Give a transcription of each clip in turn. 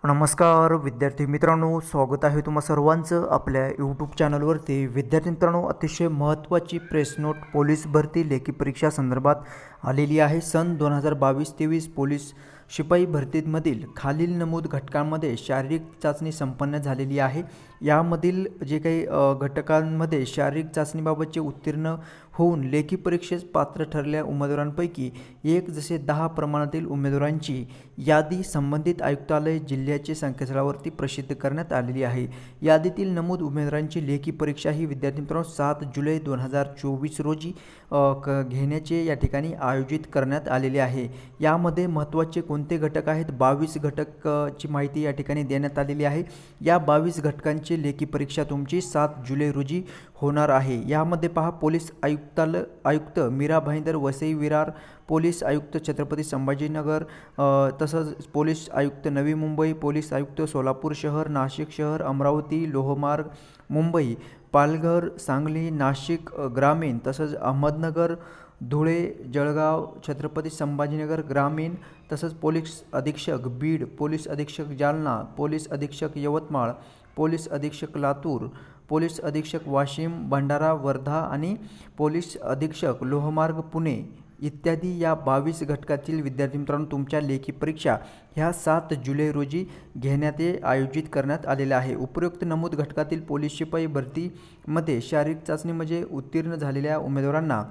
नमस्कार विद्यार्थी मित्रांनो, स्वागत आहे तुम्हा सर्वांचं आपल्या यूट्यूब चॅनलवरती। विद्यार्थी मित्रांनो, अतिशय महत्त्वाची प्रेस नोट पोलीस भरती लेखी परीक्षा संदर्भात आलेली आहे। सन 2022-23 पोलीस शिपाई भरतीमधील खालील नमूद घटकांमध्ये शारीरिक चाचणी संपन्न झालेली आहे। यामधील जे काही घटकांमध्ये शारीरिक चाचणीबाबतचे उत्तीर्ण होऊन लेखी परीक्षेस पात्र ठरलेल्या उमेदवारांपैकी एक जसे 10 प्रमाणातील उमेदवारांची यादी संबंधित आयुक्तालय जिल्ह्याचे संकेतस्थळावरती प्रसिद्ध करण्यात आलेली आहे। यादीतील नमूद उमेदवारांची लेखी परीक्षा ही विद्यार्थी मित्रांनो 7 जुलै 2024 रोजी घेण्याचे या ठिकाणी आयोजित करण्यात आलेले आहे। यामध्ये महत्त्वाचे कोणते घटक आहेत? 22 घटकची माहिती या ठिकाणी देण्यात आलेली आहे। या 22 घटकांची लेखी परीक्षा तुमची 7 जुलै रोजी होणार आहे। यामध्ये पहा, पोलीस आयुक्त मीरा भाईंदर वसई विरार, पोलीस आयुक्त छत्रपती संभाजीनगर, तसंच पोलीस आयुक्त नवी मुंबई, पोलीस आयुक्त सोलापूर शहर, नाशिक शहर, अमरावती, लोहमार्ग, मुंबई, पालघर, सांगली, नाशिक ग्रामीण, तसंच अहमदनगर, धुळे, जळगाव, छत्रपती संभाजीनगर ग्रामीण, तसंच पोलीस अधीक्षक बीड, पोलीस अधीक्षक जालना, पोलीस अधीक्षक यवतमाळ, पोलीस अधीक्षक लातूर, पोलीस अधीक्षक वाशिम, भंडारा, वर्धा आणि पोलीस अधीक्षक लोहमार्ग पुणे इत्यादी या 22 घटकातील विद्यार्थी मित्रांनो तुमच्या लेखी परीक्षा ह्या 7 जुलै रोजी घेण्यात आयोजित करण्यात आलेल्या आहे। उपरोक्त नमूद घटकातील पोलीस शिपाई भरतीमध्ये शारीरिक चाचणीमध्ये उत्तीर्ण झालेल्या उमेदवारांना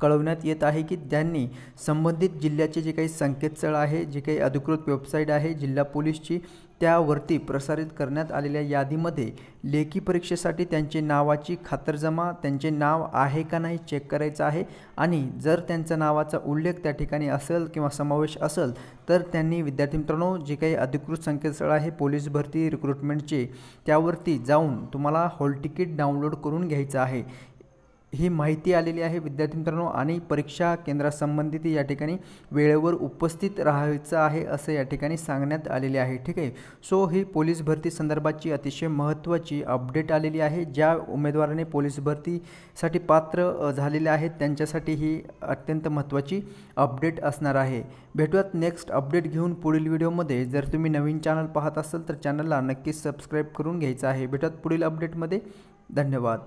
कळवण्यात येत आहे की त्यांनी संबंधित जिल्ह्याचे जे काही संकेतस्थळ आहे, जे काही अधिकृत वेबसाईट आहे जिल्हा पोलीसची, त्यावरती प्रसारित करण्यात आलेल्या यादीमध्ये लेखी परीक्षेसाठी त्यांचे नावाची खातरजमा, त्यांचे नाव आहे का नाही चेक करायचं आहे आणि जर त्यांच्या नावाचा उल्लेख त्या ठिकाणी असेल किंवा समावेश असेल तर त्यांनी विद्यार्थी मित्रांनो जे काही अधिकृत संकेतस्थळ आहे पोलीस भरती रिक्रुटमेंटचे त्यावरती जाऊन तुम्हाला हॉल तिकीट डाउनलोड करून घ्यायचं आहे। ही माहिती आलेली आहे विद्यार्थी मित्रांनो आणि परीक्षा केंद्रासंबंधित या ठिकाणी वेळेवर उपस्थित राहायचं आहे असं या ठिकाणी सांगण्यात आलेले आहे। ठीक आहे, सो ही पोलीस भरती संदर्भाची अतिशय महत्त्वाची अपडेट आलेली आहे। ज्या उमेदवाराने पोलीस भरतीसाठी पात्र झालेले आहेत त्यांच्यासाठी ही अत्यंत महत्त्वाची अपडेट असणार आहे। भेटूयात नेक्स्ट अपडेट घेऊन पुढील व्हिडिओमध्ये। जर तुम्ही नवीन चॅनल पाहत असाल तर चॅनलला नक्कीच सबस्क्राईब करून घ्यायचं आहे। भेटूयात पुढील अपडेटमध्ये। धन्यवाद।